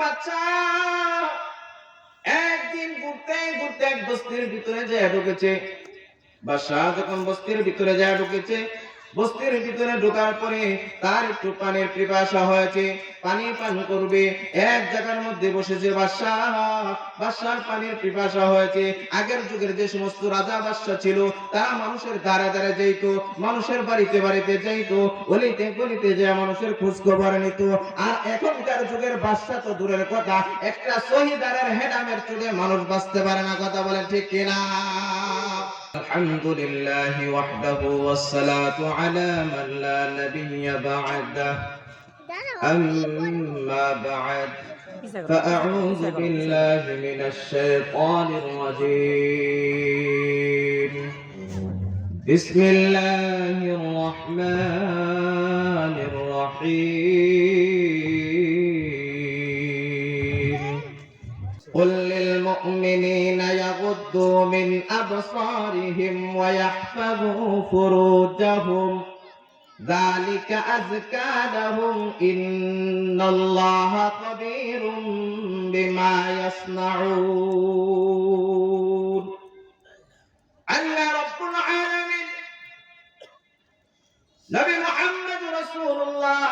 বাচ্চা একদিন ঘুরতে ঘুরতে এক বস্তির ভিতরে যায় ঢুকেছে। বাদশাহ যখন বস্তির ভিতরে যায় ঢুকেছে, বস্তির ভিতরে ঢোকার পরে তার একটু পানির পিপাসা হয়েছে, পানি পান করবে। এক জায়গার মধ্যে বসেছে বাদশার পানির পিপাসা হয়েছে। আগের যুগের যে সমস্ত রাজা বাদশা ছিল তারা মানুষের দ্বারে দ্বারে যাইত, মানুষের বাড়িতে বাড়িতে যাইত, গলিতে গলিতে যে মানুষের খোঁজ খবর নিত। আর এখনকার যুগের বাদশা তো দূরের কথা, একটা শহীদারের হেডামের চুড়ে মানুষ বাঁচতে পারে না। কথা বলেন ঠিক কিনা? الحمد لله وحده والصلاة على من لا نبي بعده أما بعد فأعوذ بالله من الشيطان الرجيم بسم الله الرحمن الرحيم قل للمؤمنين يغضوا من أبصارهم ويحفظوا فروجهم ذلك أزكى لهم إن الله خبير بما يصنعون الله رب العالمين نبي محمد رسول الله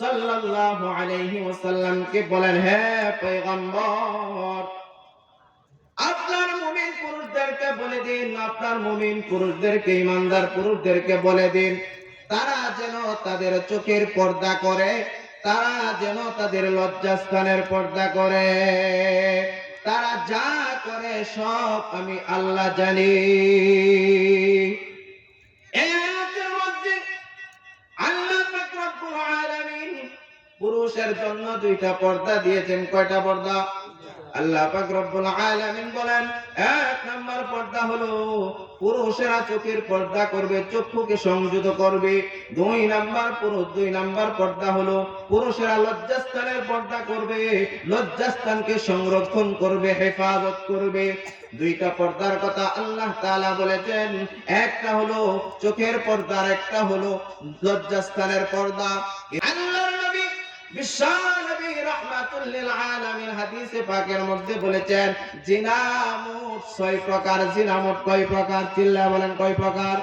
সাল্লাল্লাহু আলাইহি ওয়াসাল্লাম কে বলেন, হে পয়গম্বর, আপনার মুমিন পুরুষদেরকে বলে দিন, আপনার মুমিন পুরুষদেরকে, ঈমানদার পুরুষদেরকে বলে দিন, তারা যেন তাদের চোখের পর্দা করে, তারা যেন তাদের লজ্জাস্থানের পর্দা করে। তারা যা করে সব আমি আল্লাহ জানি। পুরুষের জন্য দুইটা পর্দা দিয়েছেন। কয়টা পর্দা? আল্লাহ পাক রব্বুল আলামিন বলেন, এক নাম্বার পর্দা হলো পুরুষেরা চোখের পর্দা করবে, চক্ষুকে সংযত করবে। দুই নাম্বার পর্দা হলো পুরুষেরা লজ্জাস্থানের পর্দা করবে, লজ্জাস্থানকে সংরক্ষণ করবে, হেফাজত করবে। দুইটা পর্দার কথা আল্লাহ তাআলা বলেছেন, একটা হলো চোখের পর্দা, আর একটা হলো লজ্জাস্থানের পর্দা। আল্লাহর নবী বিশ্বনবী রাহমাতুল লিল আলামিন হাদিসে পাকের মধ্যে বলেছেন, জিনা মোট 6 প্রকার। জিনা মোট কয় প্রকার? চিল্লায়ে বলেন, কয় প্রকার?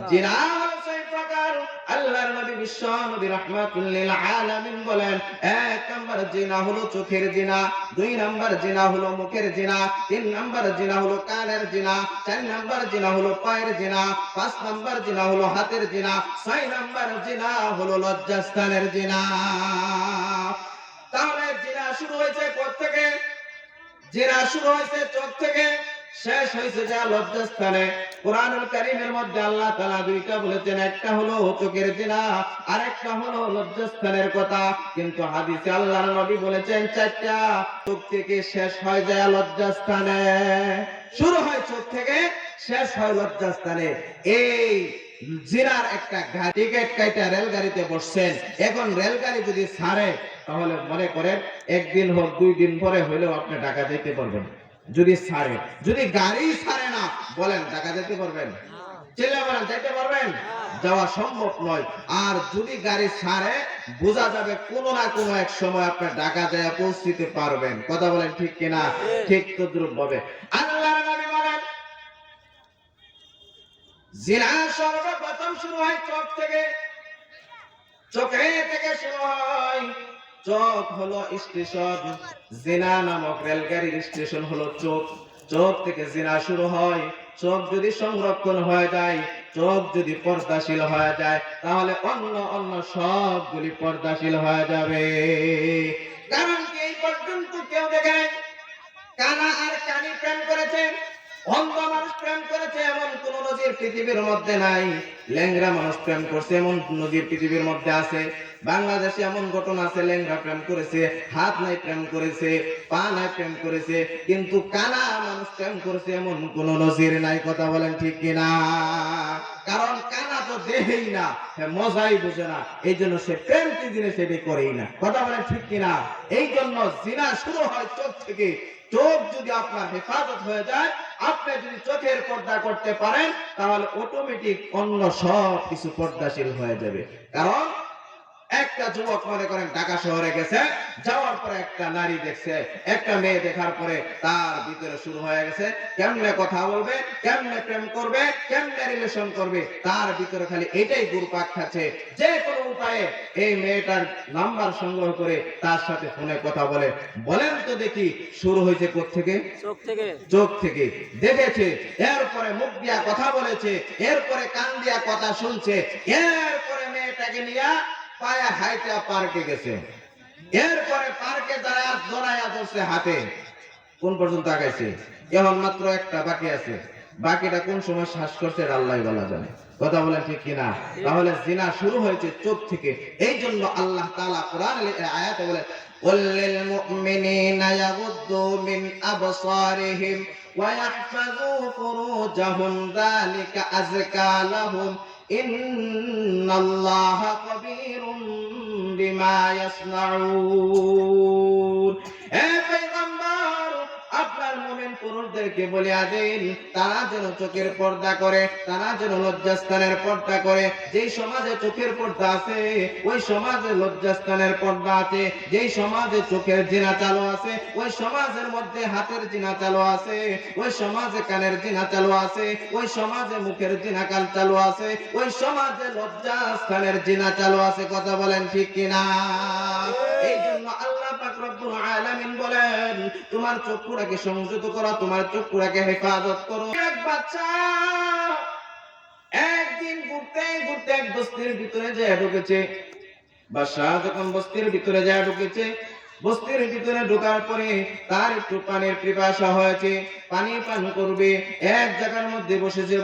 জিনা হলো 6 প্রকার। আল্লাহর নবী বিশ্বনবী রাহমাতুল লিল আলামিন বলেন, এক নাম্বার জিনা হলো চোখের জিনা, দুই নাম্বার জিনা হলো মুখের জিনা, তিন নাম্বার জিনা হলো কানের জিনা, চার নাম্বার জিনা হলো পায়ের জিনা, পাঁচ নাম্বার জিনা হলো হাতের জিনা, ছয় নাম্বার জিনা হলো লজ্জাস্থানের জিনা। তাহলে জিনা শুরু হয়েছে কোথা থেকে? জিনা শুরু হয়েছে চোখ থেকে, শেষ হয়েছে যা লজ্জাস্থানে। কুরআনুল কারীমের মধ্যে আল্লাহ তাআলা দুইটা বলেছেন, একটা হলো চোখের জিনা, আরেকটা হলো লজ্জাস্থানের কথা। কিন্তু হাদিসে আল্লাহর নবী বলেছেন চারটা। চোখ থেকে শেষ হয় যায় লজ্জাস্থানে। শুরু হয় চোখ থেকে, শেষ হয় লজ্জাস্থানে। এই জিনার একটা টিকিট কাটা রেলগাড়িতে বসছেন, এখন রেলগাড়ি যদি ছাড়ে তাহলে মনে করেন একদিন হোক, 2 দিন পরে হইলেও আপনি ঢাকা যেতে পারবেন। যদি ছাড়ে, যদি গাড়ি ছাড়ে না, বলেন ঢাকা যেতে পারবেন? চেলে বলেন যেতে পারবেন? যাওয়া সম্ভব নয়। আর যদি গাড়ি ছাড়ে, বোঝা যাবে কোনো না কোনো এক সময় আপনি ঢাকা যায় পৌঁছতে পারবেন। কথা বলেন ঠিক কিনা? ঠিক তদ্রুপ ভাবে আল্লাহর নবী বলেন, জিনা সর্বপ্রথম শুরু হয় চোখ থেকে। চোখে থেকে শুরু হয়। চোখ হলো স্টেশন, জিনা নামক রেলগাড়ির স্টেশন হলো চোখ। চোখ থেকে জিনা শুরু হয়। চোখ যদি সংরক্ষণ হয়ে যায়, চোখ যদি পর্দাশীল হয়ে যায়, তাহলে অন্য সবগুলি পর্দাশীল হয়ে যাবে। কারণ কি, এই পর্যন্ত কেউ দেখে নাই কানা আর কানি প্রেম করেছে, অন্ধ মানুষ প্রেম করেছে, এমন কোন নজির পৃথিবীর মধ্যে নাই। ল্যাংড়া মানুষ প্রেম করছে, এমন নজির পৃথিবীর মধ্যে আছে। বাংলাদেশে এমন ঘটনা আছে, ল্যাংড়া প্রেম করেছে, হাত নাই প্রেম করেছে, পা নাই প্রেম করেছে, কিন্তু কানা মানুষ প্রেম করেছে এমন কোন নজির নাই। কথা বলেন ঠিক কিনা? কারণ কানা তো দেহেই না, মজাই বুঝে না, এই জন্য সে প্রেম কি জিনিস সেটি করেই না। কথা বলেন ঠিক কিনা? এই জন্য জিনা শুরু হয় চোখ থেকে। চোখ যদি আপনার হেফাজত হয়ে যায়, আপনি যদি চোখের পর্দা করতে পারেন, তাহলে অটোমেটিক অন্য সব কিছু পর্দাশীল হয়ে যাবে। কারণ একটা যুবক মনে করেন ঢাকা শহরে গেছে, যাওয়ার পরে একটা নারী দেখছে, একটা মেয়ে দেখার পরে তার ভিতরে শুরু হয়ে গেছে কেমনে কথা বলবে, কেমনে প্রেম করবে, কেমনে রিলেশন করবে, তার ভিতরে খালি এটাই ঘুরপাক খাচ্ছে। যে কোনো উপায়ে এই মেয়েটার নাম্বার সংগ্রহ করে তার সাথে ফোনে কথা বলে। বলেন তো দেখি শুরু হয়েছে কোত্থেকে? চোখ থেকে দেখেছে, এরপরে মুখ দিয়া কথা বলেছে, এরপরে কান দিয়া কথা শুনছে, এরপরে মেয়েটাকে নিয়ে পায়ে হাইটা পার্কে গেছে, এরপরে পার্কে জড়াইয়া ধরছে হাতে। কোন পর্যন্ত আগাইছে? এখন মাত্র একটা বাকি আছে। বাকিটা কোন সময় শ্বাস করছে আল্লাহই বলা জানে। কথা বলেন ঠিক কিনা? তাহলে জিনা শুরু হয়েছে চোখ থেকে। এই জন্য আল্লাহ তাআলা কোরআনের আয়াতে বলে ওয়াল্লিল মুমিনিনা ইয়াগুদ্দু মিন আবসারিহিম ওয়া ইয়াহফাযু ফুরুজাহুম যালিকা আযকা লাহুম ইন্নাল্লাহা খাবীরুম বিমা ইয়াসনাউন। হে পয়গম্বর, আপনার মুমিন পুরুষদেরকে বলিয়া দেন তারা যেন চোখের পর্দা করে, তারা যেন লজ্জাস্থানের পর্দা করে। যেই সমাজে চোখের পর্দা আছে ওই সমাজে লজ্জাস্থানের পর্দা আছে। যেই সমাজে চোখের জিনা চালু আছে ওই সমাজের মধ্যে হাতের জিনা চালু আছে, ওই সমাজে কানের জিনা চালু আছে, ওই সমাজে মুখের জিনা কাল চালু আছে, ওই সমাজে লজ্জাস্থানের জিনা চালু আছে। কথা বলেন ঠিক কিনা? এই জন্য আল্লাহ পাক রব্বুল আলামিন বলেন তোমার চক্ষুটাকে সংযত করো, তোমার চক্ষুটাকে হেফাজত করো। এক বাচ্চা একদিন ঘুরতে ঘুরতে এক বস্তির ভিতরে যায় ঢুকেছে। বাদশা যখন বস্তির ভিতরে যায় ঢুকেছে, বস্তির ভিতরে ঢোকার পরে তার একটু পানির পিপাসা হয়েছে, পানি পান করবে। এক জায়গার মধ্যে বসেছে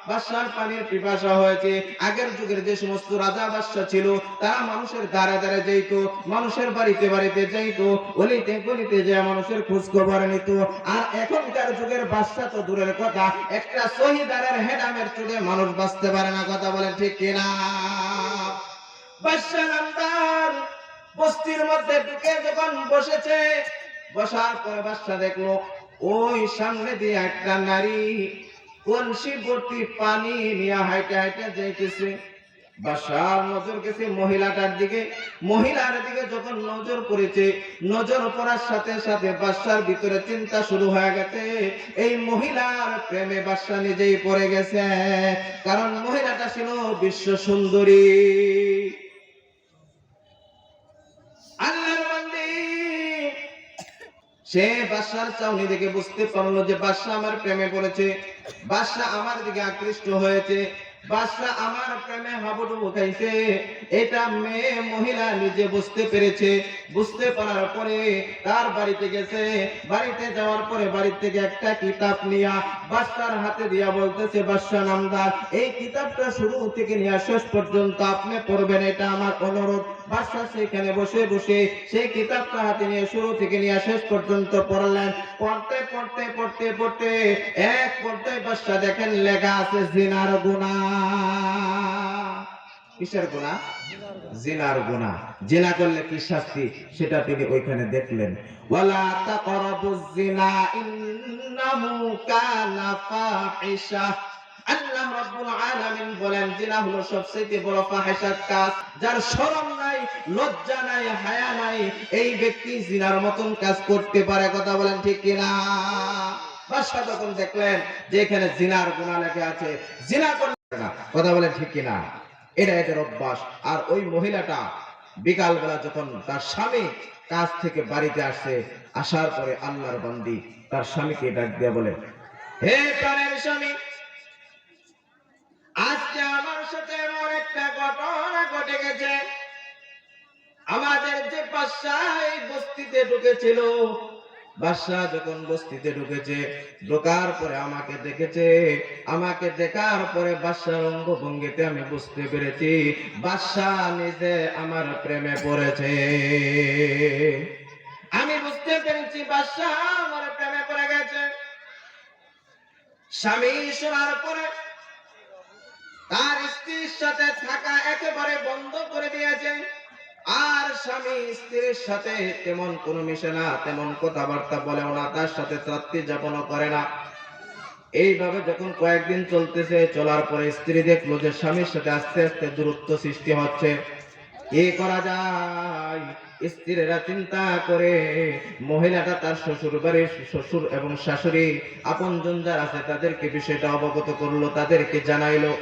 বাদশার পানির পিপাসা হয়েছে। আগের যুগের যে সমস্ত রাজা বাদশা ছিল তারা মানুষের দ্বারে দ্বারে যাইতো, মানুষের বাড়িতে বাড়িতে যাইতো, গলিতে গলিতে যে মানুষের খোঁজ খবর নিত। আর এখনকার যুগের বাদশা তো দূরের কথা, একটা শহীদারের হেডামের চুলে মানুষ বাঁচতে পারে না। কথা বলেন ঠিক কিনা? বাদশা নামদার বস্তির মধ্যে ঢুকে যখন বসেছে, বসার পরে বাদশা দেখলো ওই সামনে দিয়ে একটা নারী কলসি ভর্তি পানি নিয়ে হাইটে হাইটে যাইতেছে। বাদশার নজর গেছে মহিলাটার দিকে। মহিলার দিকে যখন নজর পড়েছে, নজর পড়ার সাথে সাথে বাদশার ভিতরে চিন্তা শুরু হয়ে গেছে। এই মহিলার প্রেমে বাদশা নিজেই পড়ে গেছে, কারণ মহিলাটা ছিল বিশ্ব সুন্দরী। সে বাদশার চাউনি দেখে বুঝতে পারলো যে বাদশা আমার প্রেমে পড়েছে, বাদশা আমার দিকে আকৃষ্ট হয়েছে, বাদশা আমার প্রেমে হাবুডুবু খাইছে। এটা মেয়ে মহিলা নিজে বুঝতে পেরেছে। বুঝতে পারার পরে তার বাড়িতে গেছে। বাড়িতে যাওয়ার পরে বাড়ি থেকে একটা কিতাব নিয়া বাদশার হাতে দিয়া বলতেছে, বাদশা নামদার এই কিতাবটা শুরু থেকে নিয়ে শেষ পর্যন্ত আপনি পড়বেন, এটা আমার অনুরোধ। বাদশা সেখানে বসে বসে সেই কিতাবটা হাতে নিয়ে শুরু থেকে নিয়ে শেষ পর্যন্ত পড়লেন। পড়তে পড়তে পড়তে পড়তে এক পর্যায়ে বাদশা দেখেন লেখা আছে জিনার গুনাহ। কিসের গুনাহ? জিনার গুনাহ। জিনা করলে কি শাস্তি সেটা তিনি ওইখানে দেখলেন। ওয়ালা তাকরাবুজ জিনা ইন্নাহু কানা ফাহিশা। আল্লাহ রাব্বুল আলামিন বলেন জিনা হলো সবচেয়ে বড় ফাহিশার কাজ। যার শরম নাই, লজ্জা নাই, হায়া নাই, এই ব্যক্তি জিনার মতন কাজ করতে পারে। কথা বলেন ঠিক কিনা? বাদশা যখন দেখলেন যে এখানে জিনার গুনাহ লেখা আছে, জিনা করবে না। কথা বলেন ঠিক কিনা? এটা এদের অভ্যাস। আর ওই মহিলাটা বিকাল বেলা যখন তার স্বামী কাজ থেকে বাড়িতে আসছে, আসার পরে আল্লাহর বান্দি তার স্বামীকে ডাক দিয়ে বলে, হে প্রাণের স্বামী, আজকে আমার সাথে এমন একটা ঘটনা ঘটে গেছে। আমাদের যে বাদশা এই বস্তিতে ঢুকেছিল, বাদশা যখন বস্তিতে ঢুকেছে, ঢোকার পরে আমাকে দেখেছে। আমাকে দেখার পরে বাদশার অঙ্গভঙ্গিতে আমি বুঝতে পেরেছি বাদশা নিজে আমার প্রেমে পড়েছে। আমি বুঝতে পেরেছি বাদশা আমার প্রেমে পড়ে গেছে। স্বামী শোনার পরে তার স্ত্রীর সাথে থাকা একেবারে বন্ধ করে দিয়েছে। আর স্বামী স্ত্রীর সাথে তেমন কোনো মিশে না, তেমন কথাবার্তা বলেও না, তার সাথে রাত্রি যাপনও করে না। এইভাবে যখন কয়েকদিন চলতেছে, চলার পরে স্ত্রী দেখলো যে স্বামীর সাথে আস্তে আস্তে দূরত্ব সৃষ্টি হচ্ছে। কি করা যায়? স্ত্রীরা চিন্তা করে, মহিলাটা তার শ্বশুর বাড়ির শ্বশুর এবং শাশুড়ি আপনজন যারা আছে তাদেরকে বিষয়টা অবগত করলো, তাদেরকে জানাইলো।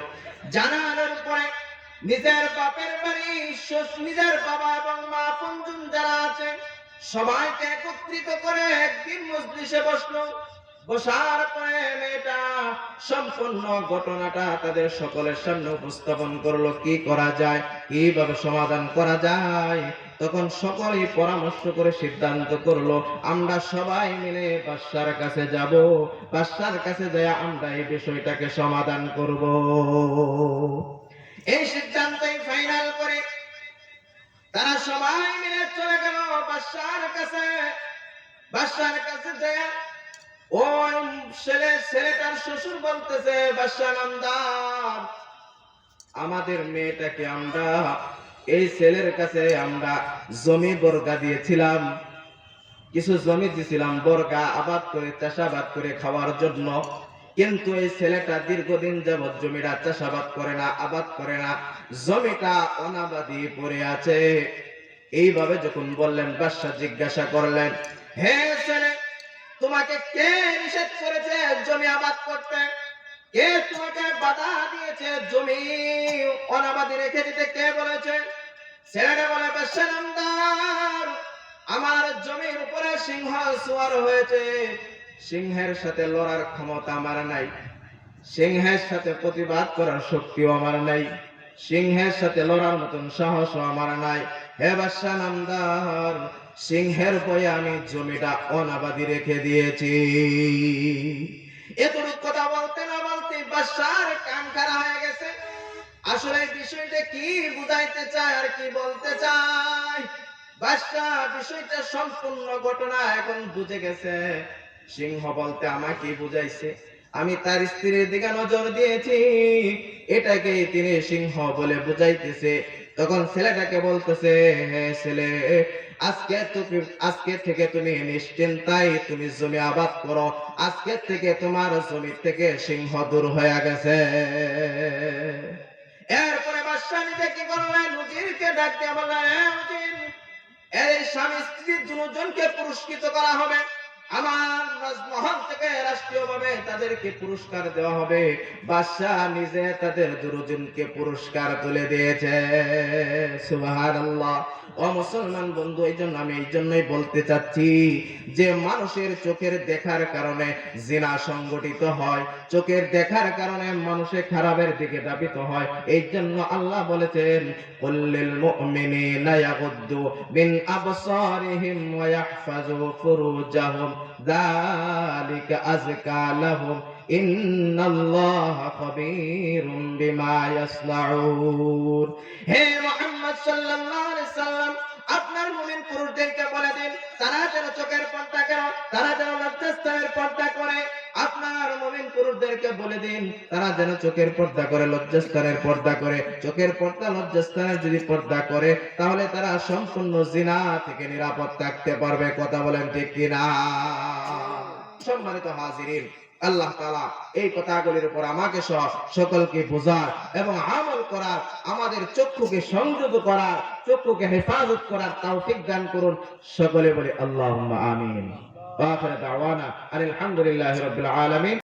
জানানোর পরে নিজের বাপের বাড়ি, নিজের বাবা এবং মা আপনজন যারা আছে সবাইকে একত্রিত করে একদিন মজলিসে বসলো। বসার পরে মেয়েটা সম্পূর্ণ ঘটনাটা তাদের সকলের সামনে উপস্থাপন করলো, কি করা যায়, কিভাবে সমাধান করা যায়। তখন সকলেই পরামর্শ করে সিদ্ধান্ত করলো, আমরা সবাই মিলে বাদশার কাছে যাব, বাদশার কাছে যায় আমরা এই বিষয়টাকে সমাধান করব। এই সিদ্ধান্তই ফাইনাল করে তারা সবাই মিলে চলে গেল বাদশার কাছে। বাদশার কাছে যায় ওই ছেলেটার শ্বশুর বলতেছে, বাদশা নামদার, আমাদের মেয়েটাকে আমরা এই ছেলের কাছে আমরা জমি বর্গা দিয়েছিলাম, কিছু জমি দিয়েছিলাম বর্গা আবাদ করে চাষাবাদ করে খাওয়ার জন্য, কিন্তু এই ছেলেটা দীর্ঘদিন যাবৎ জমিটা চাষাবাদ করে না, আবাদ করে না, জমিটা অনাবাদি পড়ে আছে। এইভাবে যখন বললেন, বাদশা জিজ্ঞাসা করলেন, হে ছেলে, তোমাকে কে নিষেধ করেছে জমি আবাদ করতে? কে তোমাকে বাধা দিয়েছে জমি অনাবাদি রেখে দিতে? কে বলেছে? ছেলেটা বলে, বাদশা নামদার, আমার জমির উপরে সিংহ সওয়ার হয়েছে, সিংহের সাথে লড়ার ক্ষমতা আমার নাই, সিংহের সাথে প্রতিবাদ করার শক্তিও আমার নাই, সিংহের সাথে লড়ার মতন সাহসও আমার নাই। হে বাদশা নামদার, সিংহের ভয়ে আমি জমিটা অনাবাদি রেখে দিয়েছি। এতটুকু কথা বলতে না বলতে বাদশার কান খাড়া হয়ে গেছে। আসলে বিষয়টা কি বুঝাইতে চায় আর কি বলতে চায়, বাদশা বিষয়টা সম্পূর্ণ ঘটনা এখন বুঝে গেছে। সিংহ বলতে আমাকে বুঝাইছে, আমি তার স্ত্রীর দিকে নজর দিয়েছি, এটাকে তিনি সিংহ বলে বুঝাইতেছে। তখন ছেলেটাকে বলতেছে, হে ছেলে, আজকে থেকে তুমি নিশ্চিন্তায় তুমি জমি আবাদ করো, আজকে থেকে তোমার জমি থেকে সিংহ দূর হয়ে গেছে। এরপরে বাদশা নিজে কি করলেন, উজিরকে ডাক দিয়ে বললেন, হে উজির, এই স্বামী স্ত্রী দুজনকে পুরস্কৃত করা হবে, আমার রাজমহল থেকে রাষ্ট্রীয়ভাবে তাদেরকে পুরস্কার দেওয়া হবে। বাদশা নিজে তাদের দুজনকে পুরস্কার তুলে দিয়েছে। সুবহানাল্লাহ। ও মুসলমান বন্ধু, আমি এই জন্যই বলতে চাচ্ছি যে মানুষের চোখের দেখার কারণে জিনা সংগঠিত হয়, চোখের দেখার কারণে মানুষের খারাপের দিকে ধাবিত হয়। এই জন্য আল্লাহ বলেছেন, কুল্লিল মুমিনিনা ইয়াগুদ্দু মিন আবসারিহিম ওয়া ইয়াহফাযু ফুরুজাহুম যালিকা আযকা লাহুম ইন্নাল্লাহা খাবীরুম বিমা ইয়াসনাউন। হে মুহাম্মদ সাল্লাল্লাহু আলাইহি সাল্লাম, আপনার মুমিন পুরুষদেরকে বলে দিন তারা যেন চোখের পর্দা করে, তারা যেন লজ্জাস্থানের পর্দা করে। আপনার মুমিন পুরুষদেরকে বলে দিন তারা যেন চোখের পর্দা করে, লজ্জাস্থানের পর্দা করে। চোখের পর্দা লজ্জাস্থানের যদি পর্দা করে তাহলে তারা সম্পূর্ণ জিনা থেকে নিরাপদ থাকতে পারবে। কথা বলেন ঠিক কিনা? সম্মানিত হাজিরিন, আল্লাহ তাআলা এই কথাগুলির উপর আমাকে সহ সকলকে বোঝার এবং আমল করার, আমাদের চক্ষুকে সংযত করার, চক্ষুকে হেফাজত করার তৌফিক দান করুন। সকলে বলে আল্লাহুম্মা আমিন। ওয়া আখিরু দাওয়ানা আলহামদুলিল্লাহি রাব্বিল আলামিন।